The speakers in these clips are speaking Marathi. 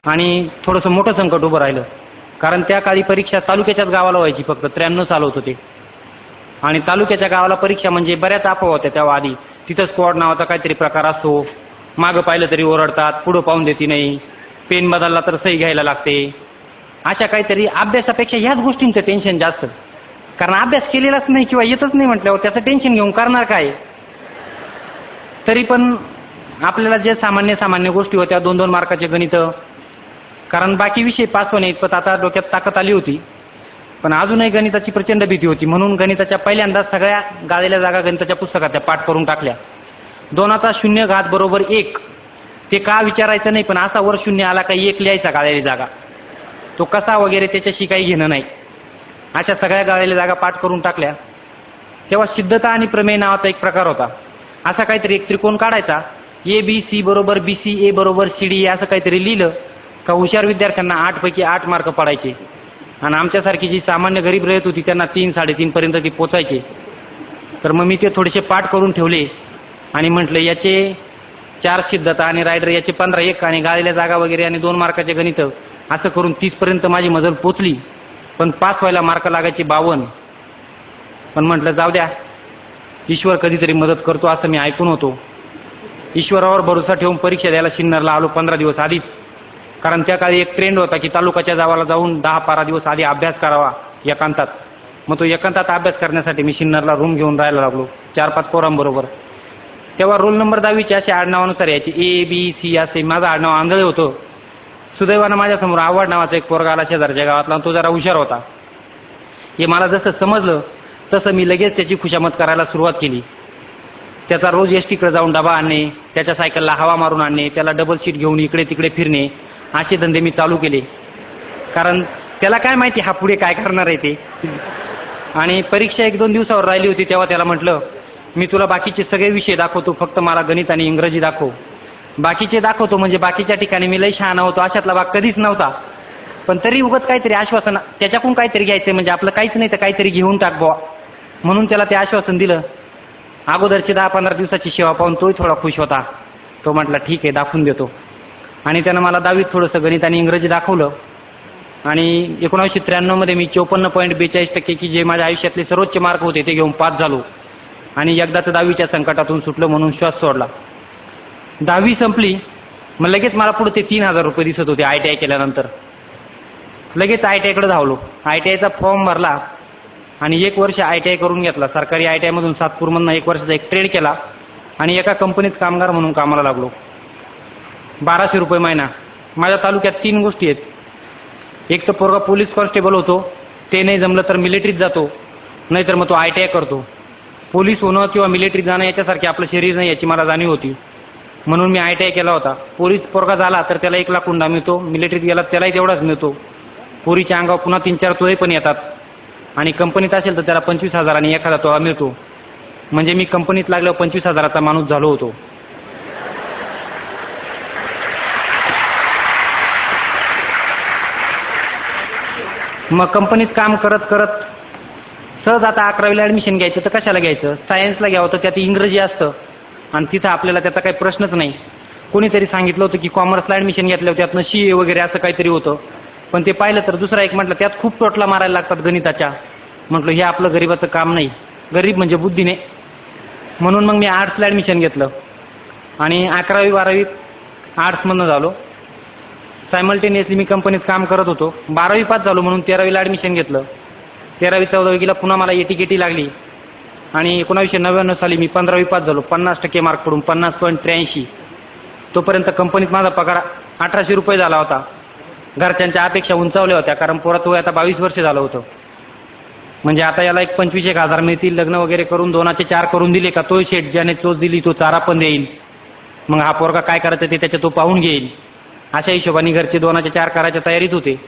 आणि थोडंसं मोठं संकट उभं राहिलं. कारण त्या काळी परीक्षा तालुक्याच्याच गावाला व्हायची, फक्त 93 साल होतं ते. आणि तालुक्याच्या गावाला परीक्षा म्हणजे बऱ्याच अफवा होत्या तेव्हा. आधी तिथं स्क्वॉड नावाचा काहीतरी प्रकार असतो, मागं पाहिलं तरी ओरडतात, पुढं पाहून देते नाही, पेन बदलला तर सही घ्यायला लागते, अशा काहीतरी. अभ्यासापेक्षा ह्याच गोष्टींचं टेन्शन जास्त, कारण अभ्यास केलेलाच नाही किंवा येतच नाही म्हटल्यावर त्याचं टेन्शन घेऊन करणार काय. तरी पण आपल्याला जे सामान्य गोष्टी होत्या, 2-2 मार्काचे गणित, कारण बाकी विषय पास होणे इतपत आता डोक्यात ताकद आली होती, पण अजूनही गणिताची प्रचंड भीती होती. म्हणून गणिताच्या पहिल्यांदा सगळ्या गाळलेल्या जागा गणिताच्या पुस्तकात पाठ करून टाकल्या. 2चा 0 घात बरोबर 1 ते का विचारायचं नाही, पण असा वर 0 आला काही 1 लिहायचा गाळलेली जागा, तो कसा वगैरे त्याच्याशी काही घेणं नाही. अशा सगळ्या गाळलेल्या जागा पाठ करून टाकल्या. तेव्हा सिद्धता आणि प्रमेय नावाचा एक प्रकार होता. असा काहीतरी एक त्रिकोण काढायचा, ABC बरोबर BC, A बरोबर CD असं काहीतरी लिहिलं का हुशार विद्यार्थ्यांना 8 पैकी 8 मार्क पडायचे. आणि आमच्यासारखी जी सामान्य गरीब रहित होती त्यांना 3-3.5 पर्यंत ती पोचायचे. तर मग मी ते थोडेसे पाठ करून ठेवले आणि म्हटलं याचे 4 सिद्धता आणि रायडर याचे 15-1 आणि गाळलेल्या जागा वगैरे आणि 2 मार्काचे गणित, असं करून 30 पर्यंत माझी मजल पोचली. पण पास व्हायला मार्क लागायचे 52. पण म्हटलं जाऊ द्या, ईश्वर कधीतरी मदत करतो असं मी ऐकून होतो. ईश्वरावर भरोसा ठेवून परीक्षा द्यायला सिन्नरला आलो 15 दिवस आधीच. कारण त्या काळी एक ट्रेंड होता की तालुक्याच्या गावाला जाऊन 10-12 दिवस आधी अभ्यास करावा एकांतात. मग तो एकांतात अभ्यास करण्यासाठी मी सिन्नरला रूम घेऊन राहायला लागलो 4-5 पोरांबरोबर. तेव्हा रोल नंबर 10वीचे असे आडनावानुसार यायचे, ABC असे. माझं आडनाव आंधळे होतं. सुदैवानं माझ्यासमोर आव्हाड नावाचा एक पोरगा आला शेजारच्या गावातला, तो जरा हुशार होता. हे मला जसं समजलं तसं मी लगेच त्याची खुशामत करायला सुरुवात केली. त्याचा रोज एसटीकडे जाऊन डबा आणणे, त्याच्या सायकलला हवा मारून आणणे, त्याला डबल सीट घेऊन इकडे तिकडे फिरणे, असे धंदे मी चालू केले. कारण त्याला काय माहिती हा पुढे काय करणार आहे ते. आणि परीक्षा 1-2 दिवसावर राहिली होती तेव्हा त्याला म्हटलं, मी तुला बाकीचे सगळे विषय दाखवतो, फक्त मला गणित आणि इंग्रजी दाखव. बाकीचे दाखवतो म्हणजे बाकीच्या ठिकाणी मी लई शहाणा होतो अशातला भाग कधीच नव्हता. पण तरी उगत काहीतरी आश्वासन त्याच्याकडून काहीतरी घ्यायचं, म्हणजे आपलं काहीच नाही तर काहीतरी घेऊन टाक बुवा, म्हणून त्याला ते आश्वासन दिलं. अगोदरची 10-15 दिवसाची सेवा पाहून तोही थोडा खुश होता. तो म्हटला ठीक आहे दाखवून देतो. आणि त्यानं मला 10वीत थोडंसं गणित आणि इंग्रजी दाखवलं. आणि 1993 मी 54.42% की जे माझ्या आयुष्यातले सर्वोच्च मार्क होते ते घेऊन पास झालो. आणि एकदाच 10वीच्या संकटातून सुटलो म्हणून श्वास सोडला. 10वी संपली, मग लगेच मला पुढे ते 3000 रुपये दिसत होते ITI केल्यानंतर. लगेच ITIकडे धावलो. ITIचा फॉर्म भरला आणि 1 वर्ष ITI करून घेतला. सरकारी ITIमधून सातपूरमधून 1 वर्षाचा एक ट्रेड केला आणि एका कंपनीत कामगार म्हणून कामाला लागलो. 1200 रुपये महिना. माझ्या तालुक्यात 3 गोष्टी आहेत. एक तर पोरगा पोलीस कॉन्स्टेबल होतो, ते नाही जमलं तर मिलिटरीत जातो, नाहीतर मग तो ITI करतो. पोलीस होणं किंवा मिलिटरीत जाणं याच्यासारखे आपलं शरीर नाही याची मला जाणीव होती, म्हणून मी ITI केला होता. पोलीस पोरगा झाला तर त्याला 1 लाख हुंडा मिळतो, मिलिटरीत गेला त्यालाही तेवढाच मिळतो. पोरीच्या अंगावर पुन्हा 3-4 तोळे पण येतात. आणि कंपनीत असेल तर त्याला 25,000 आणि एखादा तोळा मिळतो. म्हणजे मी कंपनीत लागल्यावर 25,000चा माणूस झालो होतो. मग कंपनीत काम करत करत सहज आता 11वीला ॲडमिशन घ्यायचं तर कशाला घ्यायचं, सायन्सला घ्यावं तर त्यात इंग्रजी असतं आणि तिथं आपल्याला त्याचा काही प्रश्नच नाही. कोणीतरी सांगितलं होतं की कॉमर्सला ॲडमिशन घेतल्यावर त्यातनं CA वगैरे असं काहीतरी होतं, पण ते पाहिलं तर दुसरा एक म्हटलं त्यात खूप टोटला मारायला लागतात गणिताच्या. म्हटलं हे आपलं गरीबाचं काम नाही, गरीब म्हणजे बुद्धीने. म्हणून मग मी आर्ट्सला ॲडमिशन घेतलं आणि 11वी-12वी आर्ट्समधनं झालो. सायमल्टेनियसली मी कंपनीत काम करत होतो. 12वी पास झालो म्हणून 13वीला ॲडमिशन घेतलं. 13वी-14वीला पुन्हा मला AT-KT लागली आणि 1999 साली मी 15वी पास झालो. 50% मार्क पडून 50.83. तोपर्यंत कंपनीत माझा पगार 1800 रुपये झाला होता. घरच्यांच्या अपेक्षा उंचावल्या होत्या, कारण पोरात वय आता 22 वर्ष झालं होतं. म्हणजे आता याला एक 25,000 मिळतील, लग्न वगैरे करून 2चे 4 करून दिले का तो शेट ज्याने चोच दिली तो चारा पण देईल, मग हा पोरगा काय करायचं ते त्याच्या तो पाहून घेईल, अशा हिशोबाने घरचे 2चे 4 करायच्या तयारीत होते.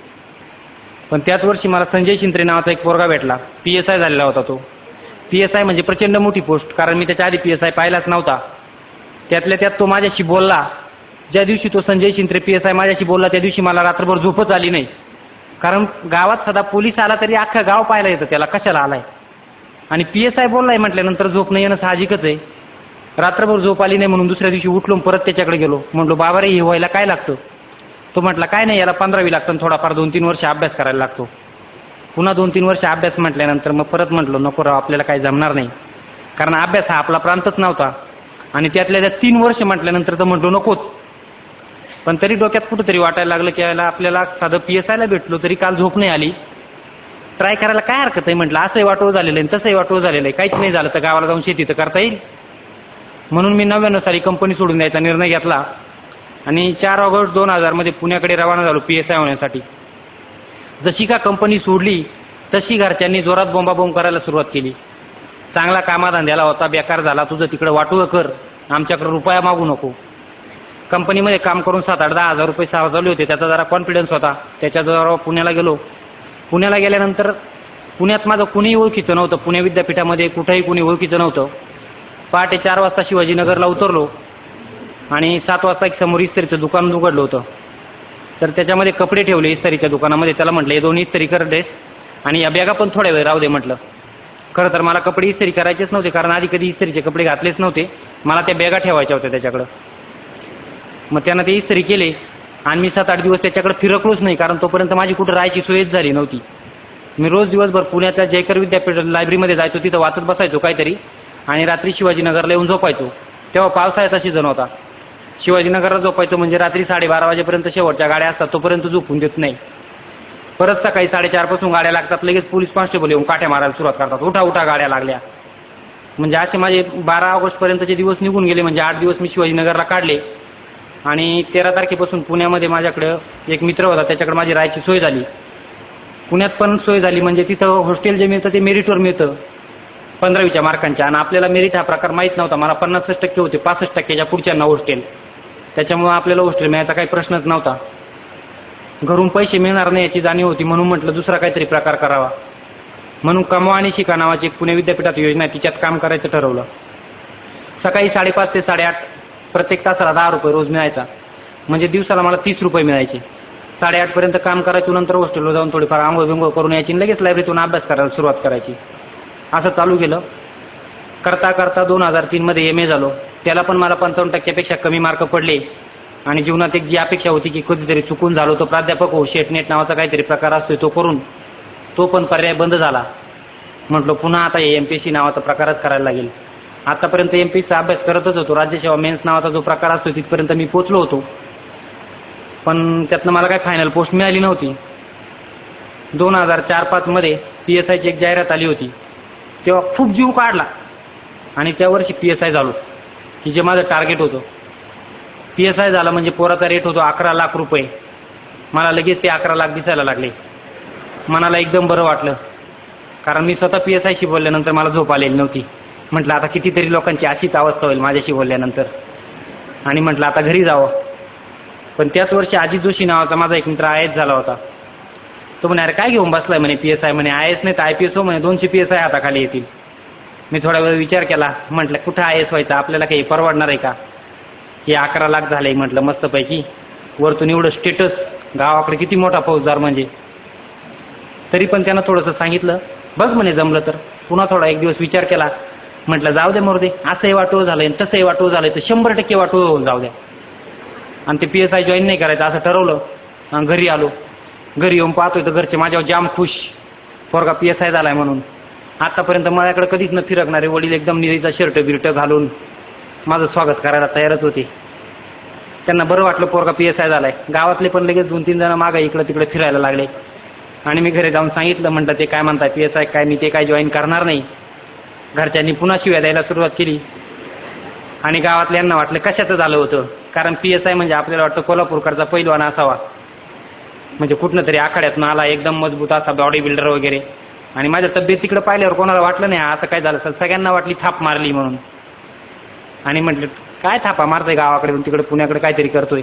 पण त्याच वर्षी मला संजय शिंत्रे नावाचा एक पोरगा भेटला. PSI झालेला होता तो. PSI म्हणजे प्रचंड मोठी पोस्ट, कारण मी त्याच्या आधी PSI पाहिलाच नव्हता. त्यातल्या त्यात तो माझ्याशी बोलला. ज्या दिवशी तो संजय शिंत्रे PSI माझ्याशी बोलला त्या दिवशी मला रात्रभर झोपच आली नाही, कारण गावात सदा पोलीस आला तरी अख्खं गाव पाहायला येतं त्याला कशाला आलाय, आणि PSI बोललाय म्हटल्यानंतर झोप नाही येणं साहजिकच आहे. रात्रभर झोप आली नाही म्हणून दुसऱ्या दिवशी उठलो परत त्याच्याकडे गेलो. म्हटलो बाबा रे हे व्हायला काय लागतं. तो म्हटला काय नाही, याला 15वी लागतं, थोडाफार 2-3 वर्ष अभ्यास करायला लागतो. पुन्हा 2-3 वर्ष अभ्यास म्हटल्यानंतर मग परत म्हटलो नको राव, आपल्याला काही जमणार नाही, कारण अभ्यास हा आपला प्रांतच नव्हता. आणि त्यातल्या त्या 3 वर्ष म्हटल्यानंतर तर म्हटलो नकोच. पण तरी डोक्यात कुठंतरी वाटायला लागलं की याला आपल्याला साधं PSIला भेटलो तरी काल झोप नाही आली, ट्राय करायला काय हरकत आहे म्हटलं. असंही वाटोळ झालेलं आहे, तसंही वाटोळ झालेलं आहे, काहीच नाही झालं तर गावाला जाऊन शेती तर करता येईल. म्हणून मी 99 साली कंपनी सोडून द्यायचा निर्णय घेतला आणि 4 ऑगस्ट 2000 मध्ये पुण्याकडे रवाना झालो PSI होण्यासाठी. जशी का कंपनी सोडली तशी घरच्यांनी जोरात बोंबाबोंब करायला सुरुवात केली. चांगला कामाधंद्याला होता, बेकार झाला, तुझं तिकडे वाटोळं कर, आमच्याकडे रुपया मागू नको. कंपनीमध्ये काम करून 7-8-10 हजार रुपये सावरले होते, त्याचा जरा कॉन्फिडन्स होता. त्याच्याजवळ पुण्याला गेलो. पुण्याला गेल्यानंतर पुण्यात माझं कुणीही ओळखीचं नव्हतं, पुणे विद्यापीठामध्ये कुठंही कुणी ओळखीचं नव्हतं. पहाटे 4 वाजता शिवाजीनगरला उतरलो आणि 7 वाजता एक समोर इस्त्रीचं दुकान उघडलं होतं. तर त्याच्यामध्ये कपडे ठेवले इस्त्रीच्या दुकानामध्ये. त्याला म्हटलं हे 2 इस्त्री कर ड्रेस आणि या बॅगा पण थोड्या वेळ राहू दे म्हटलं. खरं तर मला कपडे इस्त्री करायचेच नव्हते, कारण आधी कधी इस्त्रीचे कपडे घातलेच नव्हते. मला त्या बॅगा ठेवायच्या होत्या त्याच्याकडं. मग त्यानं ते इस्त्री केले आणि मी 7-8 दिवस त्याच्याकडे फिरकलोच नाही, कारण तोपर्यंत माझी कुठं राहायची सोयच झाली नव्हती. मी रोज दिवसभर पुण्याच्या जयकर विद्यापीठ लायब्ररीमध्ये जायचो, तिथं वाचत बसायचो काहीतरी आणि रात्री शिवाजीनगरला येऊन झोपायचो. तेव्हा पावसाळ्याचा सीझन होता. शिवाजीनगरला झोपायचो म्हणजे रात्री 12:30 वाजेपर्यंत शेवटच्या गाड्या असतात, तोपर्यंत झोपून देत नाही. परत सकाळी 4:30 पासून गाड्या लागतात, लगेच पोलीस कॉन्स्टेबल येऊन काठ्या मारायला सुरुवात करतात, उठा उठा गाड्या लागल्या. म्हणजे असे माझे 12 ऑगस्टपर्यंतचे दिवस निघून गेले. म्हणजे 8 दिवस मी शिवाजीनगरला काढले आणि 13 तारखेपासून पुण्यामध्ये माझ्याकडं एक मित्र होता, त्याच्याकडे माझी राहायची सोय झाली. पुण्यात पण सोय झाली म्हणजे तिथं हॉस्टेल जे मिळतं ते मेरिटवर मिळतं 15वीच्या मार्कांच्या. आणि आपल्याला मेरिट हा प्रकार माहीत नव्हता. मला 50% होते, 65%च्या पुढच्यांना हॉस्टेल. त्याच्यामुळं आपल्याला हॉस्टेल मिळायचा काही प्रश्नच नव्हता. घरून पैसे मिळणार नाही याची जाणीव होती, म्हणून म्हटलं दुसरा काहीतरी प्रकार करावा. म्हणून कमवा आणि शिका नावाची एक पुणे विद्यापीठात योजना आहे, तिच्यात काम करायचं ठरवलं. सकाळी 5:30 ते 8:30 प्रत्येक तासाला 10 रुपये रोज मिळायचा, म्हणजे दिवसाला मला 30 रुपये मिळायचे. 8:30 पर्यंत काम करायचं, नंतर हॉस्टेलवर जाऊन थोडीफार आंघोळ बिंघोळ करून यायची, लगेच लायब्ररीतून अभ्यास करायला सुरुवात करायची. असं चालू केलं. करता करता 2003 मध्ये MA झालो. त्याला पण मला 55%पेक्षा कमी मार्क पडले आणि जीवनात एक जी अपेक्षा होती की कधीतरी चुकून झालो तो प्राध्यापक हो, शेटनेट नावाचा काहीतरी प्रकार असतो तो करून, तो पण पर्याय बंद झाला. म्हटलं पुन्हा आता MPSC नावाचा प्रकारच करायला लागेल. आतापर्यंत MPSCचा अभ्यास करतच होतो, राज्यसेवा मेन्स नावाचा जो प्रकार असतो तिथपर्यंत मी पोचलो होतो, पण त्यातनं मला काय फायनल पोस्ट मिळाली नव्हती. 2004-05 मध्ये PSIची एक जाहिरात आली होती, तेव्हा खूप जीव काढला आणि त्या वर्षी PSI झालो, की जे माझं टार्गेट होतं. PSI झाला म्हणजे पोराचा रेट होतो 11 लाख रुपये. मला लगेच ते 11 लाख दिसायला लागले. मनाला एकदम बरं वाटलं, कारण मी स्वतः PSIशी बोलल्यानंतर मला झोप आलेली नव्हती. म्हटलं आता कितीतरी लोकांची अशीच अवस्था होईल माझ्याशी बोलल्यानंतर, आणि म्हटलं आता घरी जावं. पण त्याच वर्षी अजित जोशी नावाचा माझा एक मित्र IAS झाला होता. तो म्हणे अरे काय घेऊन बसलाय म्हणे PSI, म्हणे IAS नाही तर IPS हो म्हणे, 200 PSI हाताखाली येतील. मी थोडा वेळ विचार केला, म्हटलं कुठं IAS व्हायचं, आपल्याला काही परवडणार आहे का, हे 11 लाख झाले म्हटलं मस्तपैकी, वरतून एवढं स्टेटस, गावाकडे किती मोठा फौजदार म्हणजे. तरी पण त्यानं थोडंसं सांगितलं बघ म्हणे जमलं तर. पुन्हा थोडा एक दिवस विचार केला, म्हटलं जाऊ दे मरू दे, असंही वाटोळ झालंय तसंही वाटोळ झालंय तर 100% वाटोळ होऊन जाऊ द्या. आणि ते PSI जॉईन नाही करायचं असं ठरवलं आणि घरी आलो. घरी येऊन पाहतोय तर घरचे माझ्यावर जाम खुश, पोरगा PSI झालाय म्हणून. आतापर्यंत माझ्याकडे कधीच न फिरकणारे वडील एकदम निरीचा शर्ट बिर्ट घालून माझं स्वागत करायला तयारच होते. त्यांना बरं वाटलं पोरगा PSI झालाय. गावातले पण लगेच 2-3 जण मागं इकडं तिकडे फिरायला लागले आणि मी घरी जाऊन सांगितलं, म्हटलं ते काय म्हणताय PSI काय, मी ते काय जॉईन करणार नाही. घरच्यांनी पुन्हा शिव्या द्यायला सुरुवात केली आणि गावातल्यांना वाटलं कशाचं झालं होतं, कारण PSI म्हणजे आपल्याला वाटतं कोल्हापूरकडचा पैलवान असावा, म्हणजे कुठनं तरी आखाड्यातून आला, एकदम मजबूत असा बॉडी बिल्डर वगैरे. आणि माझ्या तब्येत तिकडे पाहिल्यावर कोणाला वाटलं नाही असं काय झालं, सगळ्यांना वाटली थाप मारली म्हणून. आणि म्हटलं काय थापा मारतोय गावाकडे तिकडे पुण्याकडे काहीतरी करतोय.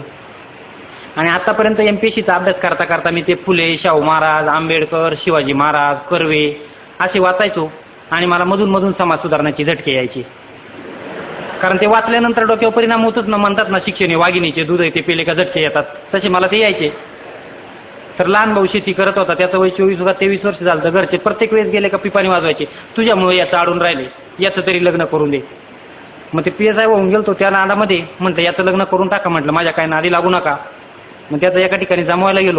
आणि आतापर्यंत MPSCचा अभ्यास करता करता मी ते फुले, शाहू महाराज, आंबेडकर, शिवाजी महाराज, कर्वे असे वाचायचो आणि मला मधून मधून समाज सुधारण्याची झटके यायची, कारण ते वाचल्यानंतर डोक्यावर परिणाम होतच ना, म्हणतात ना शिक्षण वाघिणीचे दूध आहे ते पेले का झटके येतात, तसे मला ते यायचे. तर लहान भाऊ शेती करत होता, त्याचं वय 24-23 वर्ष झालं. तर घरचे प्रत्येक वेळेस गेले का पिपाणी वाजवायचे, तुझ्यामुळे याचं अडून राहिले, याचं तरी लग्न करून दे. मग ते PSI होऊन गेलो त्या नादामध्ये, म्हटलं याचं लग्न करून टाका, म्हटलं माझ्या काय नादी लागू नका. मग त्याचं एका ठिकाणी जमवायला गेलो.